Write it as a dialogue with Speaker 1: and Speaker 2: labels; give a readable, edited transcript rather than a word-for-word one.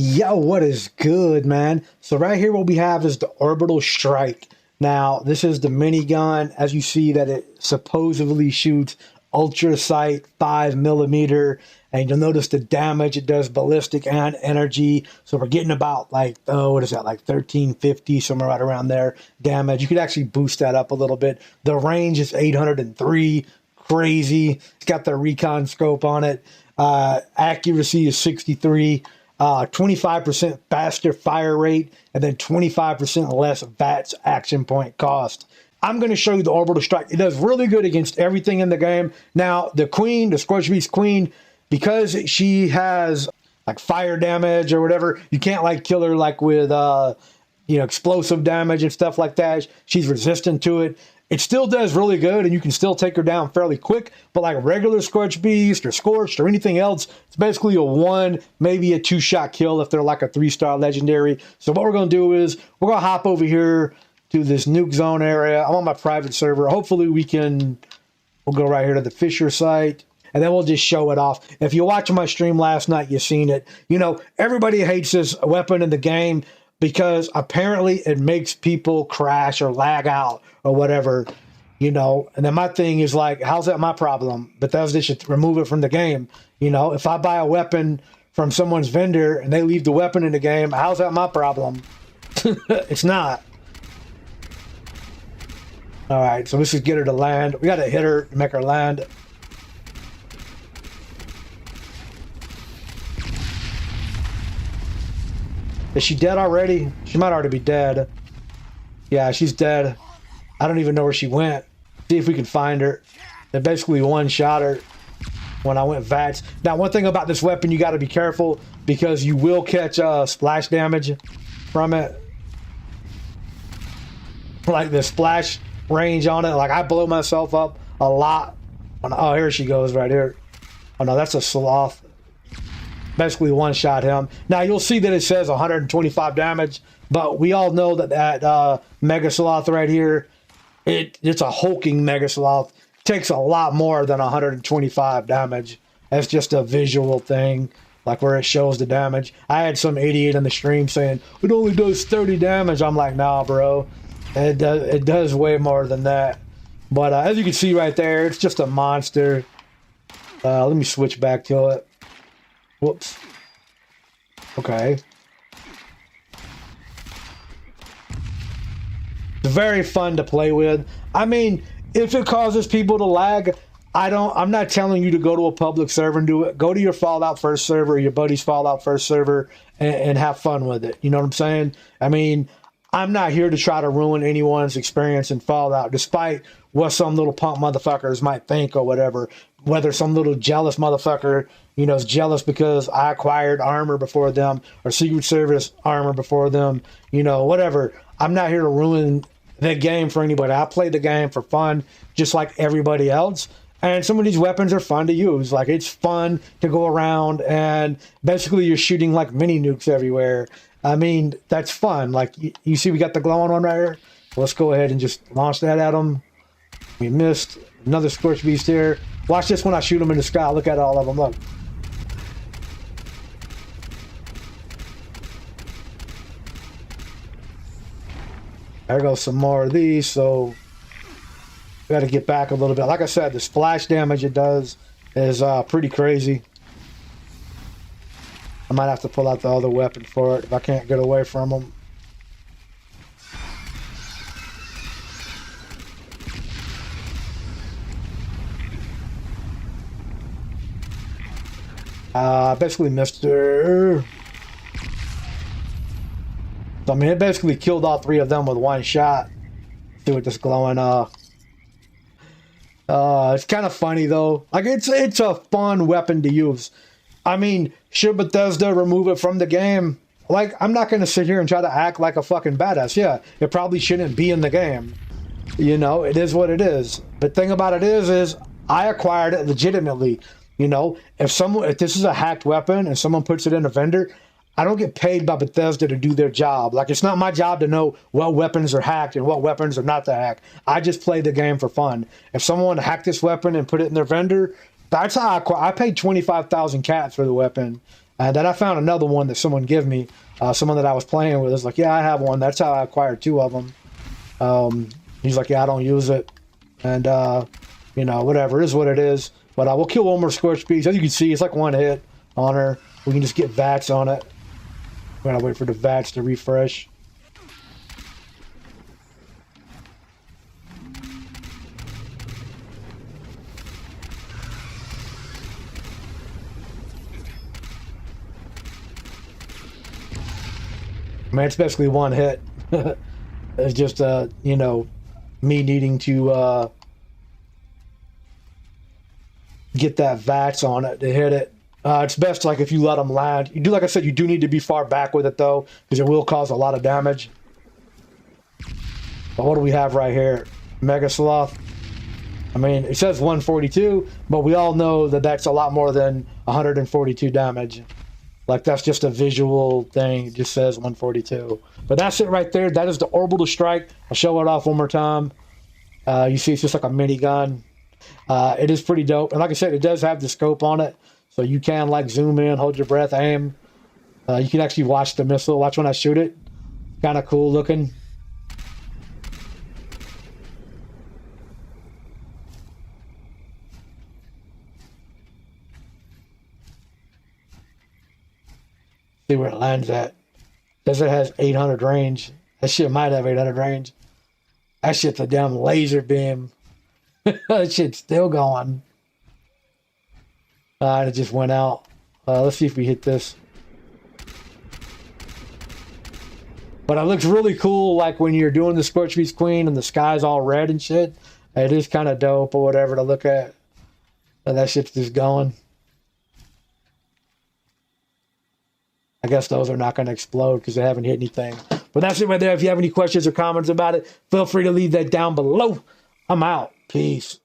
Speaker 1: Yo, what is good, man? So right here what we have is the Orbital Strike. Now, this is the minigun. As you see that it supposedly shoots ultra sight 5 millimeter, and you'll notice the damage it does, ballistic and energy. So we're getting about like, oh, what is that, like 1350, somewhere right around there damage. You could actually boost that up a little bit. The range is 803. Crazy. It's got the recon scope on it. Accuracy is 63. 25% faster fire rate, and then 25% less VATS action point cost. I'm going to show you the Orbital Strike. It does really good against everything in the game. Now, the Queen, the Scorch Beast Queen, because she has like fire damage or whatever, you can't like kill her like with explosive damage and stuff like that. She's resistant to it. It still does really good, and you can still take her down fairly quick, but like regular Scorch Beast or Scorched or anything else, it's basically a 1, maybe a 2-shot kill if they're like a 3-star legendary. So what we're going to do is we're going to hop over here to this nuke zone area. I'm on my private server. Hopefully we'll go right here to the Fisher site, and then we'll just show it off. If you're watching my stream last night, you've seen it. You know, everybody hates this weapon in the game because apparently it makes people crash or lag out or whatever, and then my thing is like, how's that my problem? Bethesda should remove it from the game. If I buy a weapon from someone's vendor and they leave the weapon in the game, how's that my problem? It's not. All right, so let's just get her to land. We got to hit her to make her land. Is she dead already? She might already be dead. Yeah, she's dead. I don't even know where she went. See if we can find her. They basically one-shot her when I went VATS. Now, one thing about this weapon, you got to be careful because you will catch splash damage from it. Like the splash range on it. Like I blow myself up a lot. Oh, here she goes right here. Oh no, that's a sloth. Basically one-shot him. Now you'll see that it says 125 damage, but we all know that Mega Sloth right here, it's a hulking Mega Sloth. It takes a lot more than 125 damage. That's just a visual thing, like where it shows the damage. I had some idiot in the stream saying, it only does 30 damage. I'm like, nah, bro. It does way more than that. But as you can see right there, it's just a monster. Let me switch back to it. Whoops. Okay. It's very fun to play with. I mean, if it causes people to lag, I'm not telling you to go to a public server and do it. Go to your Fallout First server or your buddy's Fallout First server and have fun with it. You know what I'm saying? I mean, I'm not here to try to ruin anyone's experience in Fallout, despite what some little punk motherfuckers might think or whatever. Whether some little jealous motherfucker, is jealous because I acquired armor before them or Secret Service armor before them, whatever. I'm not here to ruin the game for anybody. I play the game for fun, just like everybody else. And some of these weapons are fun to use. Like, it's fun to go around and basically you're shooting like mini nukes everywhere. I mean, that's fun. Like, you see we got the glowing one right here? Let's go ahead and just launch that at them. We missed. Another Scorch Beast here. Watch this when I shoot them in the sky. Look at all of them. Look. There goes some more of these. So, we got to get back a little bit. Like I said, the splash damage it does is pretty crazy. I might have to pull out the other weapon for it if I can't get away from them. Basically missed her. So, I mean, it basically killed all 3 of them with one shot. See what this glowing, it's kind of funny though. Like, it's a fun weapon to use. I mean, should Bethesda remove it from the game? Like, I'm not going to sit here and try to act like a fucking badass. Yeah, it probably shouldn't be in the game. It is what it is. But thing about it is I acquired it legitimately. If this is a hacked weapon and someone puts it in a vendor, I don't get paid by Bethesda to do their job. Like, it's not my job to know what weapons are hacked and what weapons are not to hack. I just play the game for fun. If someone hacked this weapon and put it in their vendor, that's how I paid 25,000 cats for the weapon. And then I found another one that someone gave me, someone that I was playing with. Is like, yeah, I have one. That's how I acquired two of them. He's like, yeah, I don't use it, and you know, whatever, it is what it is. But I will kill one more scorch beast. As you can see, it's like one hit on her. We can just get VATS on it. We're gonna wait for the VATS to refresh. Man, it's basically one hit. It's just you know, me needing to get that VATS on it to hit it. It's best like if you let them land. You do, like I said, you do need to be far back with it though, because it will cause a lot of damage. But what do we have right here? Mega Sloth. I mean, it says 142, but we all know that that's a lot more than 142 damage. Like, that's just a visual thing. It just says 142. But that's it right there. That is the Orbital Strike. I'll show it off one more time. You see, it's just like a minigun. It is pretty dope. And like I said, it does have the scope on it. So you can, like, zoom in, hold your breath, aim. You can actually watch the missile. Watch when I shoot it. Kind of cool looking. See where it lands at. Says it has 800 range. That shit might have 800 range. That shit's a damn laser beam. That shit's still going. It just went out. Let's see if we hit this. But it looks really cool, like when you're doing the Scorch Beast Queen and the sky's all red and shit. It is kind of dope or whatever to look at. And that shit's just going. I guess those are not going to explode because they haven't hit anything. But that's it right there. If you have any questions or comments about it, feel free to leave that down below. I'm out. Peace.